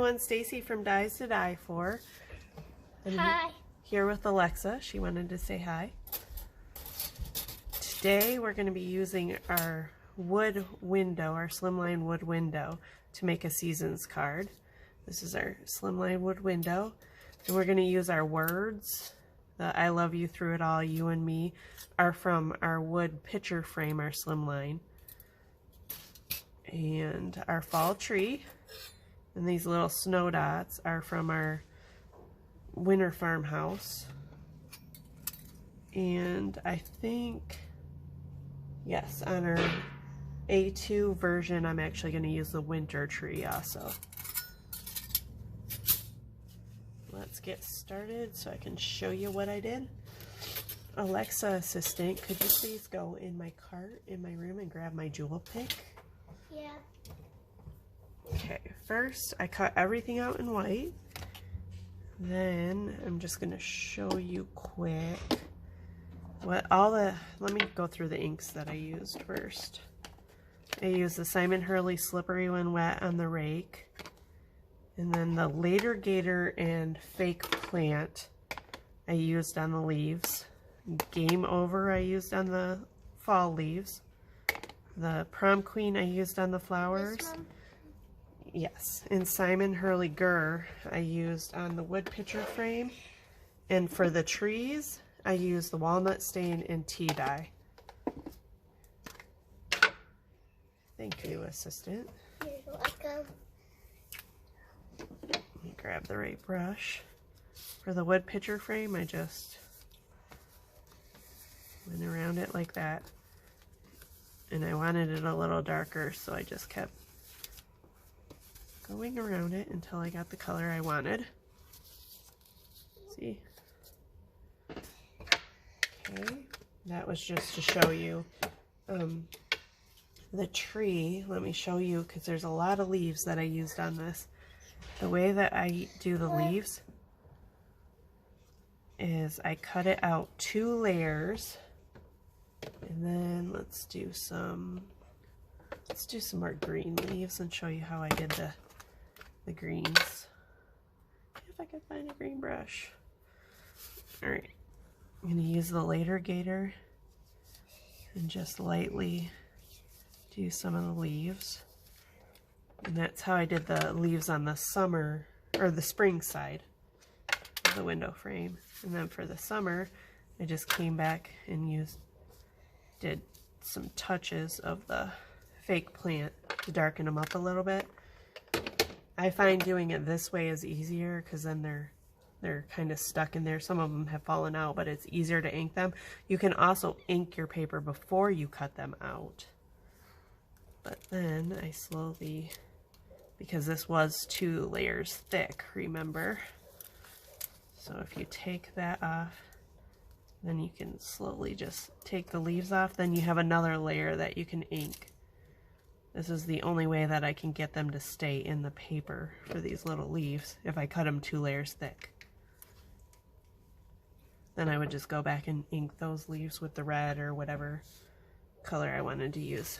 everyone, Stacy from Dies to Die For. And hi. Here with Alexa. She wanted to say hi. Today we're going to be using our wood window, our Slimline wood window, to make a seasons card. This is our Slimline wood window. And we're going to use our words. The I love you through it all, you and me, are from our wood picture frame, our Slimline. And our fall tree. And these little snow dots are from our winter farmhouse. And I think, yes, on our A2 version, I'm actually going to use the winter tree also. Let's get started so I can show you what I did. Alexa assistant, could you please go in my cart in my room and grab my jewel pick? Yeah. Okay, first I cut everything out in white. Then I'm just going to show you quick let me go through the inks that I used first. I used the Simon Hurley Slippery When Wet on the rake. And then the Later Gator and Fake Plant I used on the leaves. Game Over I used on the fall leaves. The Prom Queen I used on the flowers. Yes, and Simon Hurley Gurr I used on the wood picture frame. And for the trees, I used the walnut stain and tea dye. Thank you, assistant. You're welcome. Let me grab the right brush. For the wood picture frame, I just went around it like that. And I wanted it a little darker, so I just kept going around it until I got the color I wanted. See? Okay, that was just to show you the tree. Let me show you, because there's a lot of leaves that I used on this. The way that I do the leaves is I cut it out 2 layers, and then let's do some more green leaves and show you how I did the greens. If I can find a green brush. Alright, I'm going to use the Later Gator and just lightly do some of the leaves. And that's how I did the leaves on the summer, or the spring side of the window frame. And then for the summer, I just came back and did some touches of the Fake Plant to darken them up a little bit. I find doing it this way is easier, because then they're kind of stuck in there. Some of them have fallen out, but it's easier to ink them. You can also ink your paper before you cut them out. But then I slowly, because this was 2 layers thick, remember? So if you take that off, then you can slowly just take the leaves off. Then you have another layer that you can ink. This is the only way that I can get them to stay in the paper for these little leaves, if I cut them 2 layers thick. Then I would just go back and ink those leaves with the red or whatever color I wanted to use.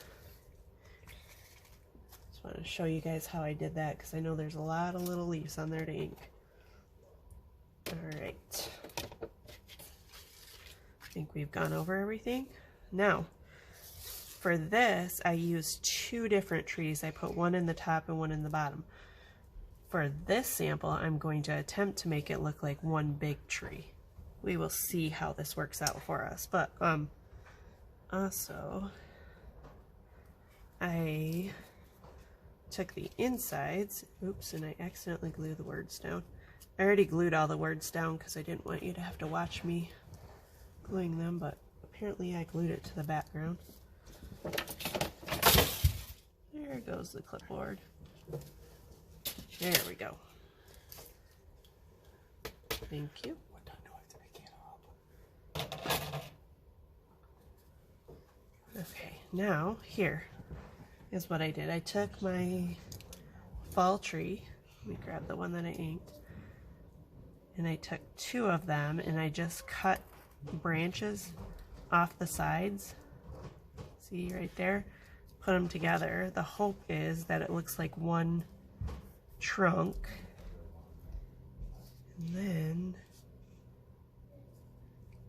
Just want to show you guys how I did that, because I know there's a lot of little leaves on there to ink. Alright. I think we've gone over everything. Now, for this, I used 2 different trees. I put one in the top and one in the bottom. For this sample, I'm going to attempt to make it look like one big tree. We will see how this works out for us. But also, I took the insides, oops, and I accidentally glued the words down. I already glued all the words down because I didn't want you to have to watch me gluing them, but apparently I glued it to the background. There goes the clipboard. There we go. Thank you. What time do I have to pick it up? Okay, now here is what I did. I took my fall tree, let me grab the one that I inked, and I took 2 of them and I just cut branches off the sides. See right there? Put them together. The hope is that it looks like one trunk. And then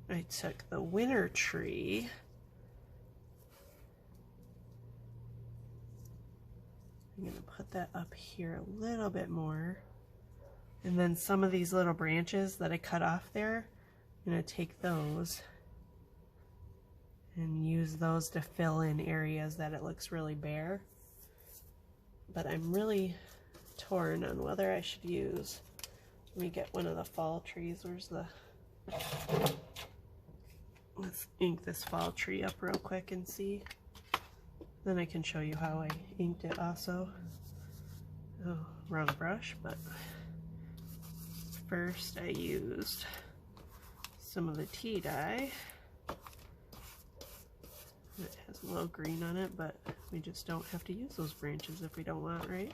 I took the winter tree. I'm going to put that up here a little bit more. And then some of these little branches that I cut off there, I'm going to take those and use those to fill in areas that it looks really bare. But I'm really torn on whether I should use, let me get one of the fall trees. Where's the, let's ink this fall tree up real quick and see. Then I can show you how I inked it also. Oh, wrong brush, but first I used some of the tea dye. It has a little green on it, but we just don't have to use those branches if we don't want, right?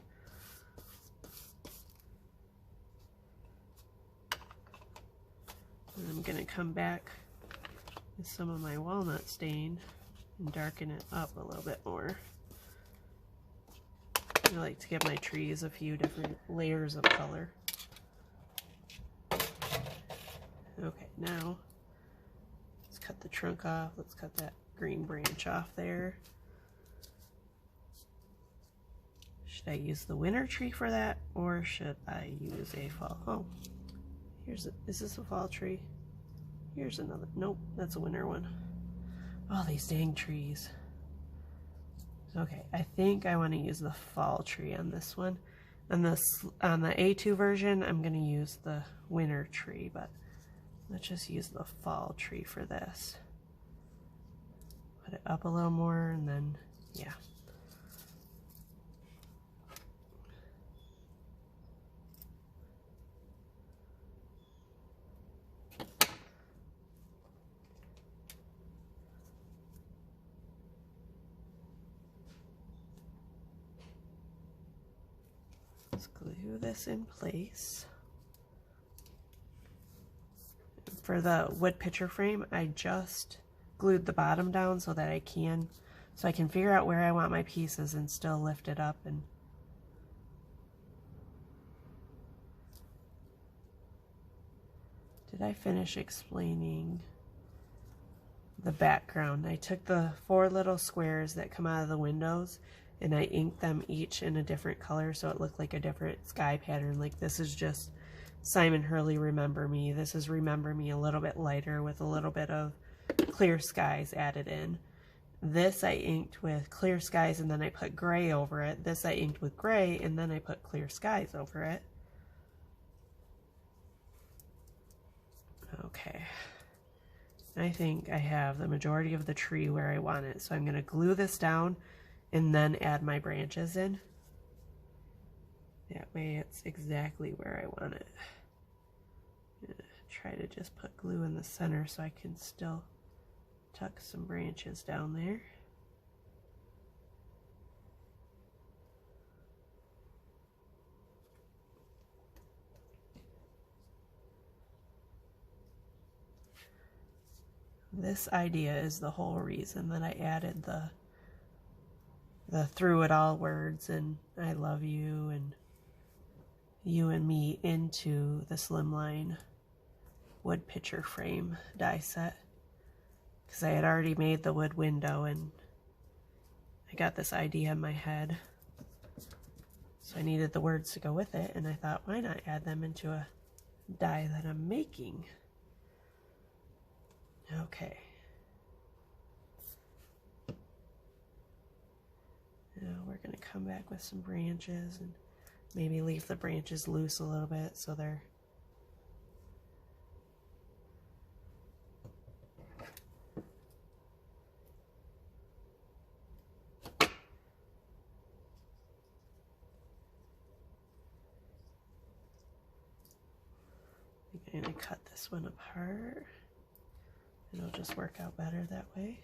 And I'm going to come back with some of my walnut stain and darken it up a little bit more. I like to give my trees a few different layers of color. Okay, now let's cut the trunk off. Let's cut that green branch off there. Should I use the winter tree for that, or should I use a fall? Oh, here's is this a fall tree? Here's another. Nope, that's a winter one. All these dang trees. Okay, I think I want to use the fall tree on this one. On the A2 version, I'm going to use the winter tree, but let's just use the fall tree for this. Put it up a little more, and then, yeah. Let's glue this in place. For the wood picture frame, I just glued the bottom down so that I can figure out where I want my pieces and still lift it up. And did I finish explaining the background? I took the 4 little squares that come out of the windows and I inked them each in a different color so it looked like a different sky pattern. Like this is just Simon Hurley Remember Me. This is Remember Me a little bit lighter with a little bit of clear skies added in. This I inked with clear skies and then I put gray over it. This I inked with gray and then I put clear skies over it. Okay. I think I have the majority of the tree where I want it. So I'm going to glue this down and then add my branches in. That way it's exactly where I want it. I'm going to try to just put glue in the center so I can still tuck some branches down there. This idea is the whole reason that I added the through it all words and I love you and you and me into the Slimline wood picture frame die set, because I had already made the wood window and I got this idea in my head, so I needed the words to go with it, and I thought, why not add them into a die that I'm making. Okay. Now we're going to come back with some branches and maybe leave the branches loose a little bit so they're I'm going to cut this one apart. It'll just work out better that way.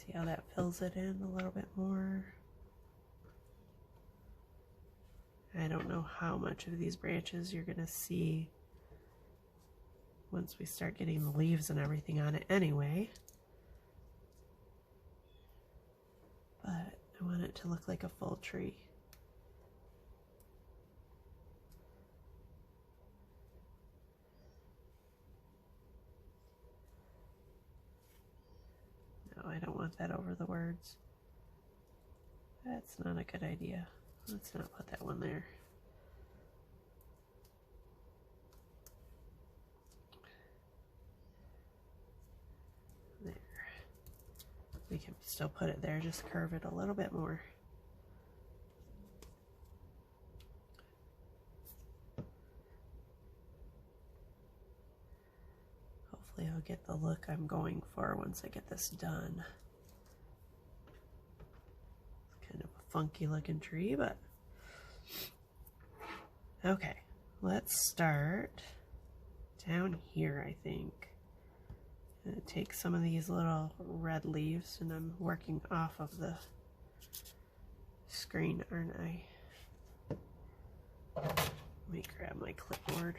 See how that fills it in a little bit more. I don't know how much of these branches you're gonna see once we start getting the leaves and everything on it anyway. But I want it to look like a full tree. No, I don't want that over the words. That's not a good idea. Let's not put that one there. There. We can still put it there, just curve it a little bit more. Hopefully I'll get the look I'm going for once I get this done. Kind of a funky looking tree, but okay, let's start down here. I think I'm gonna take some of these little red leaves, and I'm working off of the screen, aren't I? Let me grab my clipboard,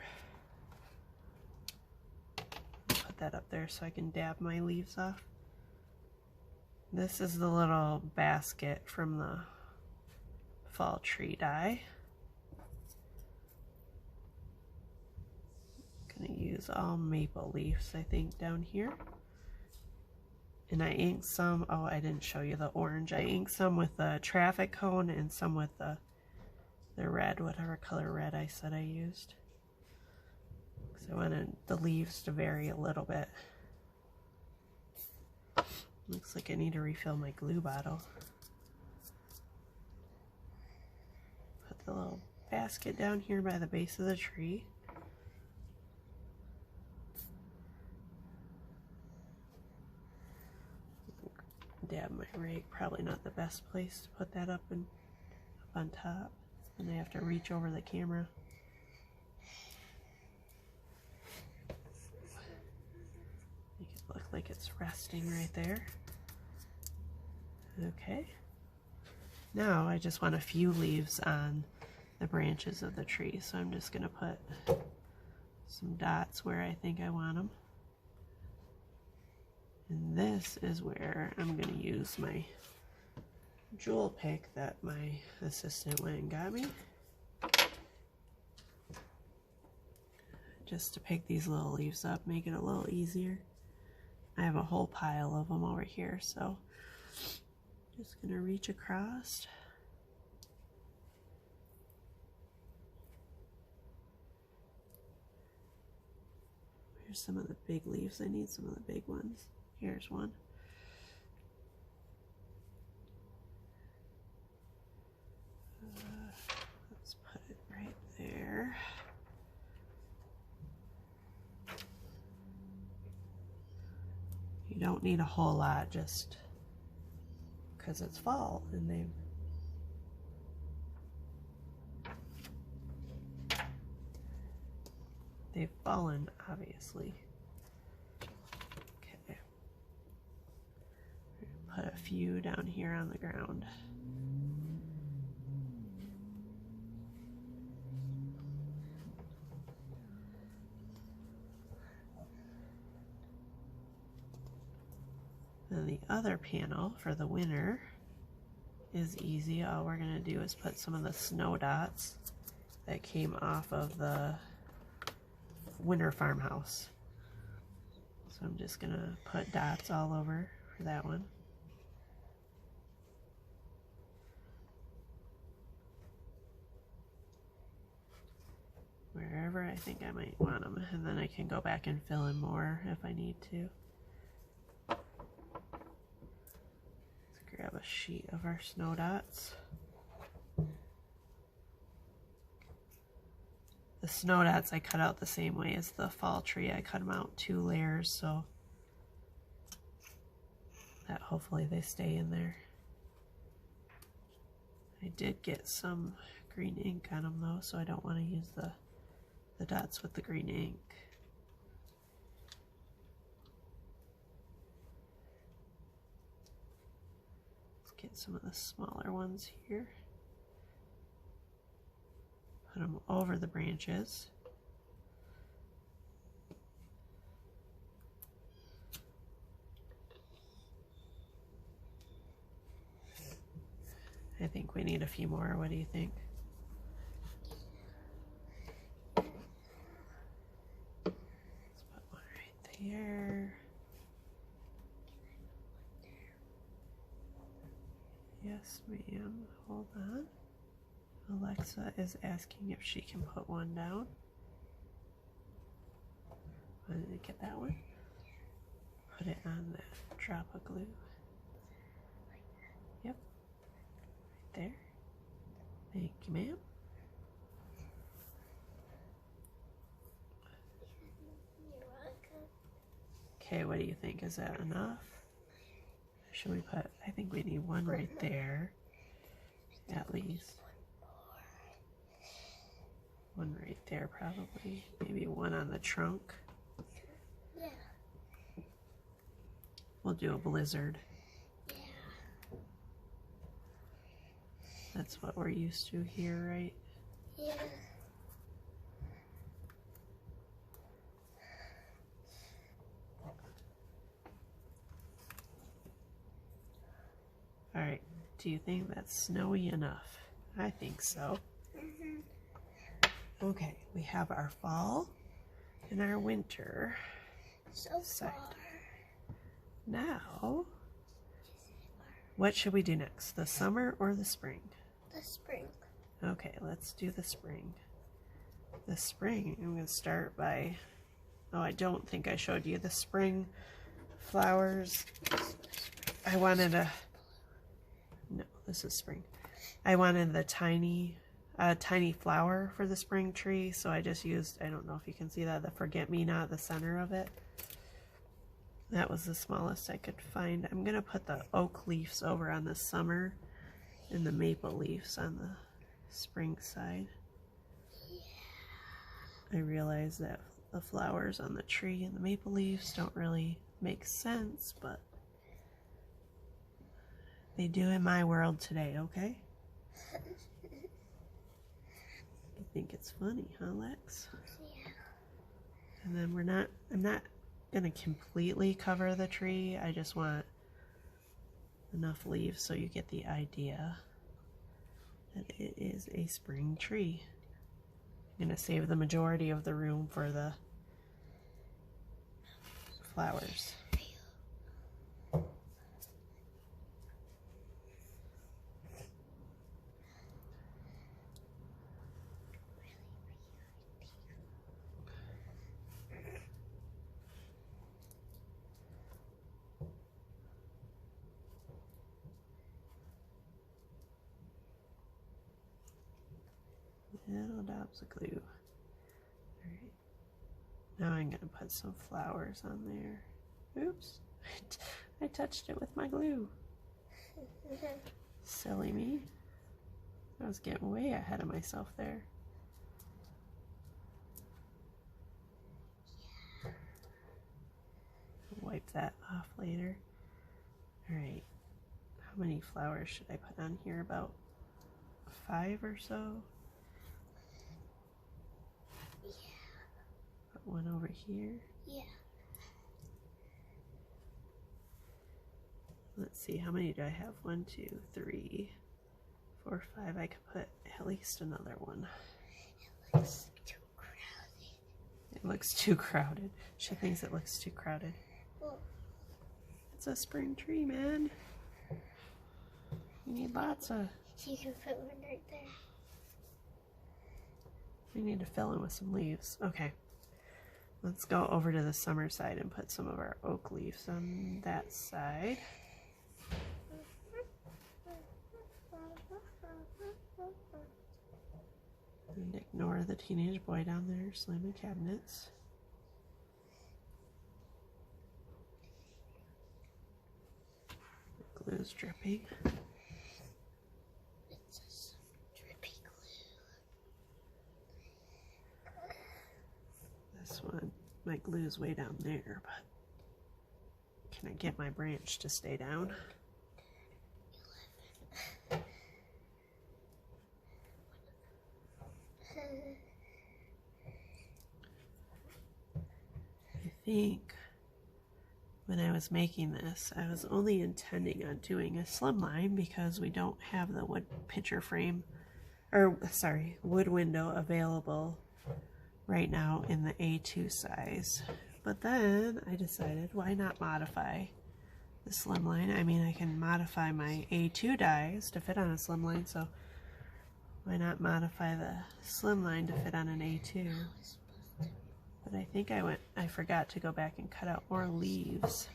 put that up there so I can dab my leaves off. This is the little basket from the fall tree die. I'm gonna use all maple leaves, I think, down here. And I inked some, oh, I didn't show you the orange. I inked some with the traffic cone and some with the red, whatever color red I said I used. Because I wanted the leaves to vary a little bit. Looks like I need to refill my glue bottle. Put the little basket down here by the base of the tree. Dab my rake, probably not the best place to put that up on top. And I have to reach over the camera. Make it look like it's resting right there. Okay. Now I just want a few leaves on the branches of the tree, so I'm just going to put some dots where I think I want them. And this is where I'm going to use my jewel pick that my assistant went and got me. Just to pick these little leaves up, make it a little easier. I have a whole pile of them over here, so just going to reach across. Here's some of the big leaves. I need some of the big ones. Here's one. Let's put it right there. You don't need a whole lot, just because it's fall and they've fallen, obviously. Okay. Put a few down here on the ground. Then the other panel for the winter is easy. All we're going to do is put some of the snow dots that came off of the winter farmhouse. So I'm just going to put dots all over for that one. Wherever I think I might want them, and then I can go back and fill in more if I need to. Grab a sheet of our snow dots. The snow dots I cut out the same way as the fall tree. I cut them out 2 layers so that hopefully they stay in there. I did get some green ink on them though, so I don't want to use the dots with the green ink. Get some of the smaller ones here. Put them over the branches. I think we need a few more. What do you think? Let's put one right there. Yes, ma'am. Hold on. Alexa is asking if she can put one down. Want to get that one? Put it on that drop of glue. Yep. Right there. Thank you, ma'am. You're welcome. Okay, what do you think? Is that enough? Should we put, I think we need one right there, at least. One right there probably. Maybe one on the trunk. Yeah. We'll do a blizzard. Yeah. That's what we're used to here, right? Yeah. All right, do you think that's snowy enough? I think so. Okay, we have our fall and our winter So side. far. Now, what should we do next? The summer or the spring? The spring. Okay, let's do the spring. The spring, I'm going to start by, oh, I don't think I showed you the spring flowers. I wanted a, no, this is spring. I wanted the tiny flower for the spring tree, so I just used, I don't know if you can see that, the forget-me-not, the center of it. That was the smallest I could find. I'm going to put the oak leaves over on the summer and the maple leaves on the spring side. I realize that the flowers on the tree and the maple leaves don't really make sense, but they do in my world today, okay? You think it's funny, huh, Lex? Yeah. And then I'm not gonna completely cover the tree. I just want enough leaves so you get the idea that it is a spring tree. I'm gonna save the majority of the room for the flowers. Little dabs of glue. Alright. Now I'm going to put some flowers on there. Oops. I touched it with my glue. Silly me. I was getting way ahead of myself there. Wipe that off later. Alright. How many flowers should I put on here? About 5 or so? Put one over here. Yeah. Let's see, how many do I have? 1, 2, 3, 4, 5. I could put at least another one. It looks too crowded. It looks too crowded. She thinks it looks too crowded. Well, It's a spring tree, man. You need lots of... you can put one right there. We need to fill in with some leaves. Okay. Let's go over to the summer side and put some of our oak leaves on that side. And ignore the teenage boy down there slamming cabinets. The glue's dripping. It's just drippy glue. This one, my glue's way down there, but can I get my branch to stay down? think when I was making this, I was only intending on doing a slimline because we don't have the wood picture frame, or sorry, wood window available right now in the A2 size. But then I decided, why not modify the slimline? I mean, I can modify my A2 dies to fit on a slimline, so why not modify the slimline to fit on an A2? But I think I forgot to go back and cut out more leaves.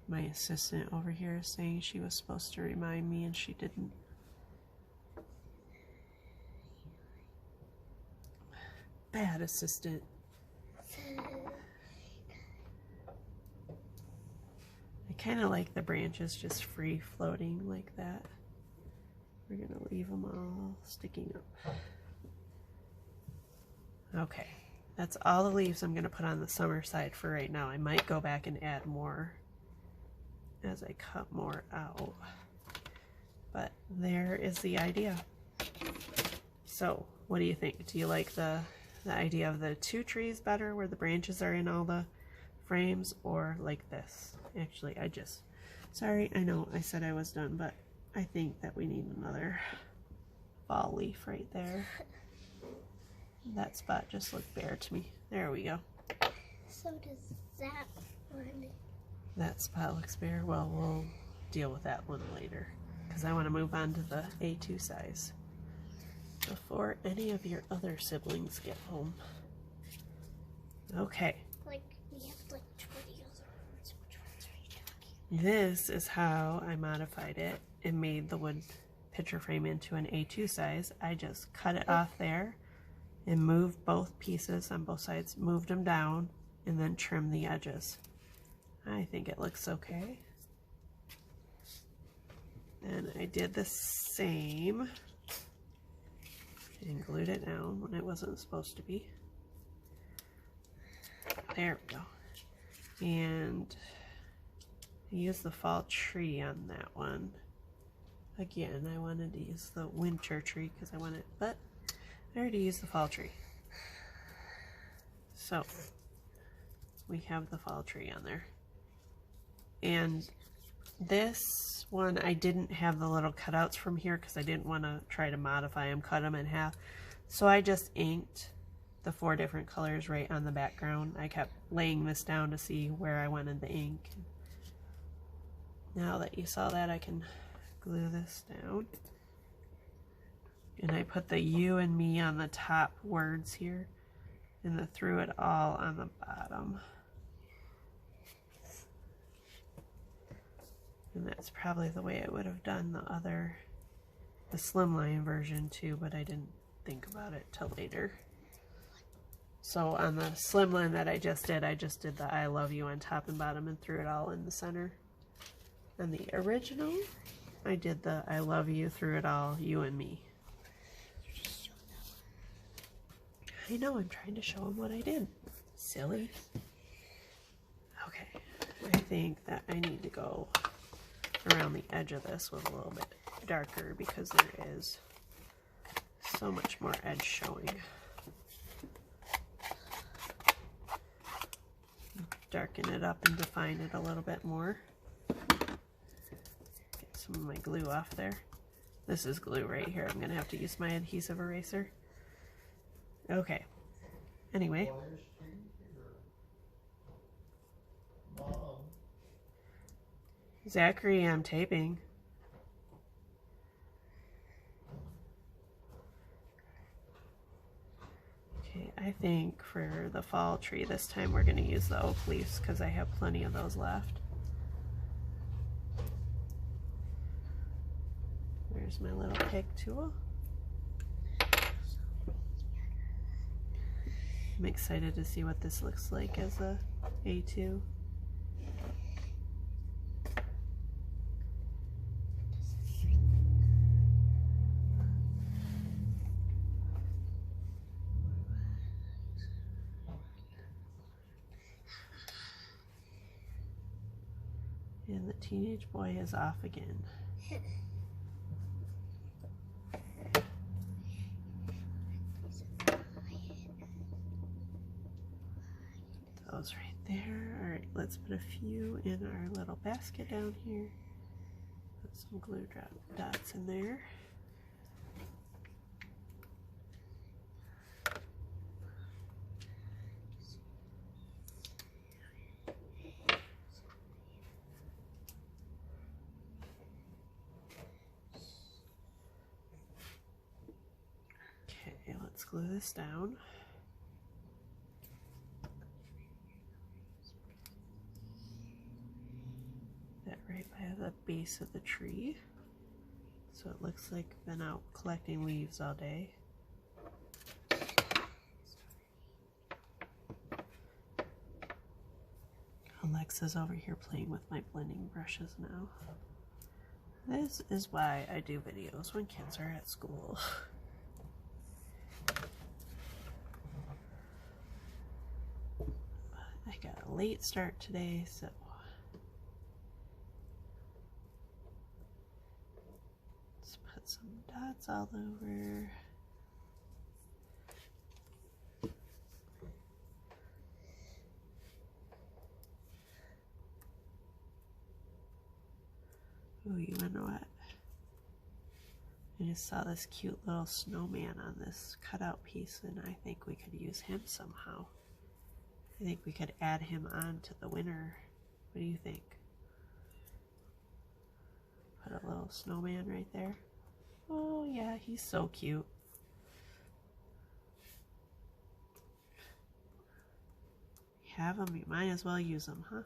My assistant over here is saying she was supposed to remind me and she didn't. Bad assistant. I kind of like the branches just free floating like that. We're gonna leave them all sticking up. Okay, that's all the leaves I'm gonna put on the summer side for right now. I might go back and add more as I cut more out, but there is the idea. So what do you think? Do you like the idea of the two trees better where the branches are in all the frames, or like this? Actually, sorry, I know I said I was done, but I think that we need another fall leaf right there. That spot just looked bare to me. There we go. So does that one. That spot looks bare. Well, we'll deal with that one later because I want to move on to the A2 size before any of your other siblings get home. Okay. Like, we have like 20 other words. Which ones are you talking? This is how I modified it and made the wood picture frame into an A2 size. I just cut it off there and moved both pieces on both sides, moved them down, and then trimmed the edges. I think it looks okay. And I did the same and glued it down when it wasn't supposed to be. There we go. And I used the fall tree on that one. Again, I wanted to use the winter tree because I wanted, but I already used the fall tree. So we have the fall tree on there. And this one, I didn't have the little cutouts from here because I didn't want to try to modify them, cut them in half. So I just inked the 4 different colors right on the background. I kept laying this down to see where I wanted the ink. Now that you saw that, I can glue this down. And I put the you and me on the top words here and the through it all on the bottom. And that's probably the way I would have done the slimline version too, but I didn't think about it till later. So on the slimline that I just did the I love you on top and bottom and threw it all in the center. On the original, I did the I love you, through it all, you and me. I know, I'm trying to show them what I did. Silly. Okay, I think that I need to go around the edge of this with a little bit darker because there is so much more edge showing. Darken it up and define it a little bit more. Get some of my glue off there. This is glue right here. I'm gonna have to use my adhesive eraser. Okay. Anyway. Zachary, I'm taping. Okay, I think for the fall tree this time we're going to use the oak leaves because I have plenty of those left. There's my little pick tool. I'm excited to see what this looks like as a A2. And the teenage boy is off again. those right there. All right, let's put a few in our little basket down here. Put some glue dots in there. Okay, let's glue this down. That right by the base of the tree. So it looks like I've been out collecting leaves all day. Alexa's over here playing with my blending brushes now. This is why I do videos when kids are at school. I got a late start today, so let's put some dots all over. Ooh, you wanna know what? I just saw this cute little snowman on this cutout piece, and I think we could use him somehow. I think we could add him on to the winner. What do you think? Put a little snowman right there. Oh yeah, he's so cute. Have him, you might as well use him, huh?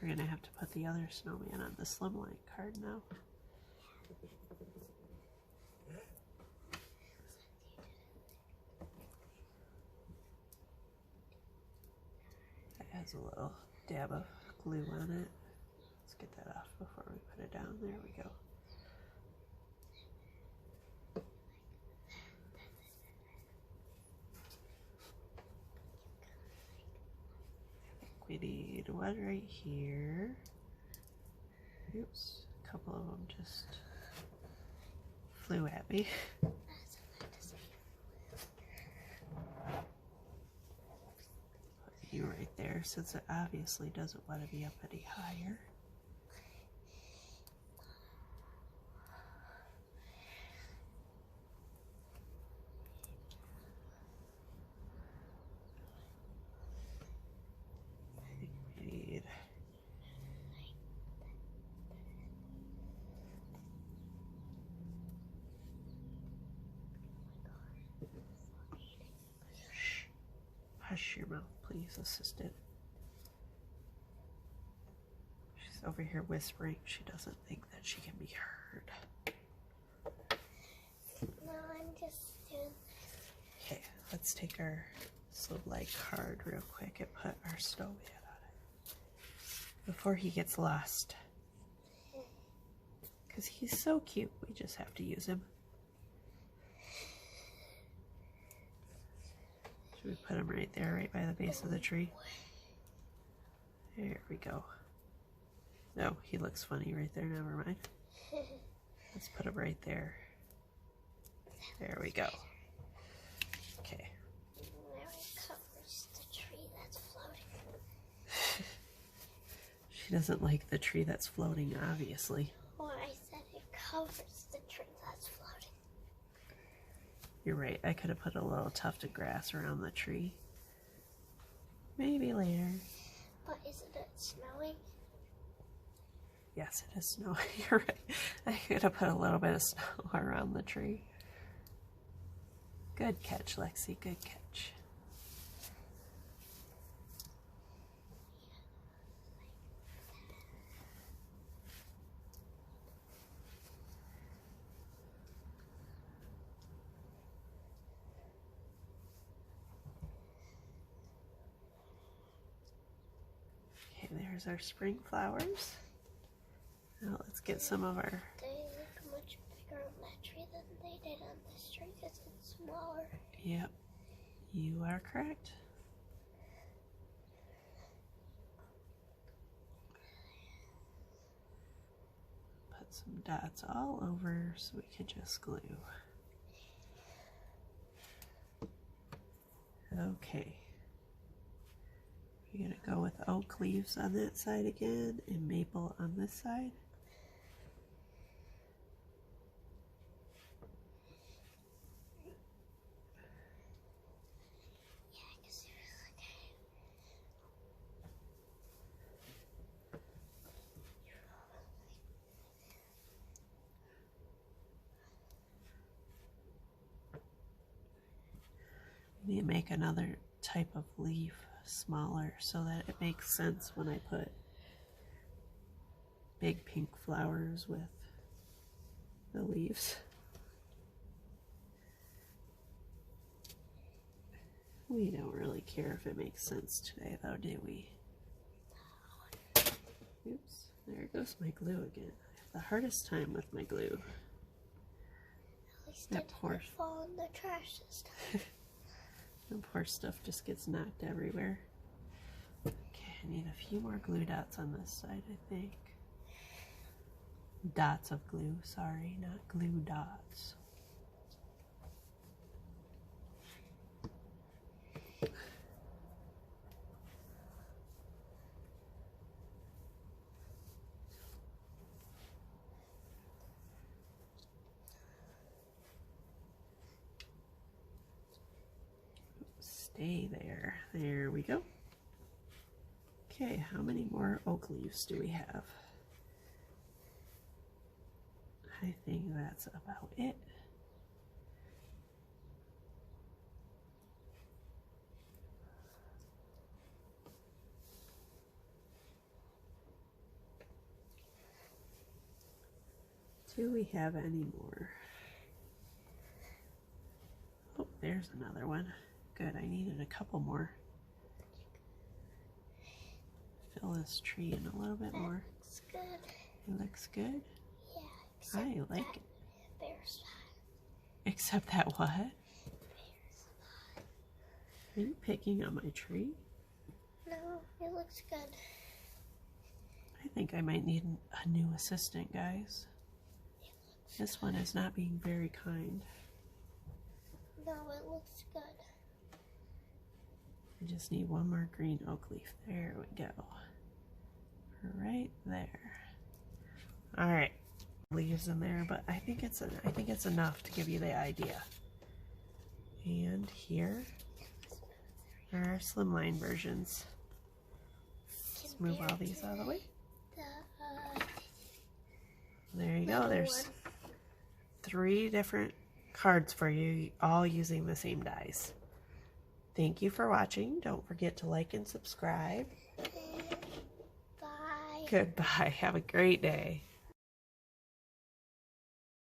We're gonna have to put the other snowman on the Slimline card now. That has a little dab of glue on it. Let's get that off before we put it down. There we go. We need one right here. Oops, a couple of them just flew at me. Put you right there, since it obviously doesn't want to be up any higher. Hush your mouth, please, assistant. She's over here whispering. She doesn't think that she can be heard. No, I'm just doing this. Okay, let's take our Slimline card real quick and put our snowman on it before he gets lost. Because he's so cute, we just have to use him. Should we put him right there, right by the base of the tree? There we go. No, he looks funny right there, never mind. Let's put him right there. There we go. Okay. Now it covers the tree that's floating. She doesn't like the tree that's floating, obviously. Well, I said it covers the tree that's floating. You're right, I could have put a little tuft of grass around the tree. Maybe later. But isn't it snowing? Yes, it is snowing. You're right. I could have put a little bit of snow around the tree. Good catch, Lexi. Good catch. Okay, there's our spring flowers. Now let's get some of our... They look much bigger on that tree than they did on this tree because it's smaller. Yep, you are correct. Put some dots all over so we can just glue. Okay. You're gonna go with oak leaves on that side again and maple on this side. You need to make another type of leaf smaller so that it makes sense when I put big pink flowers with the leaves. We don't really care if it makes sense today though, do we? Oops, there goes my glue again. I have the hardest time with my glue. At least That it poor didn't fall in the trash this time. The poor stuff just gets knocked everywhere. Okay, I need a few more glue dots on this side, I think. Dots of glue, sorry, not glue dots. Stay there. There we go. Okay, how many more oak leaves do we have? I think that's about it. Do we have any more? Oh, there's another one. Good, I needed a couple more. Fill this tree in a little bit more. Looks good. It looks good. Yeah, except I like it. bare spot. Except that what? Bare spot. Are you picking on my tree? No, it looks good. I think I might need a new assistant, guys. This one is not being very kind. No, it looks good. I just need one more green oak leaf. There we go. Right there. All right, leaves in there, but I think it's enough to give you the idea. And here are our slimline versions. Let's move all these out of the way. There you go. There's 3 different cards for you, all using the same dies. Thank you for watching. Don't forget to like and subscribe. Bye. Goodbye. Have a great day.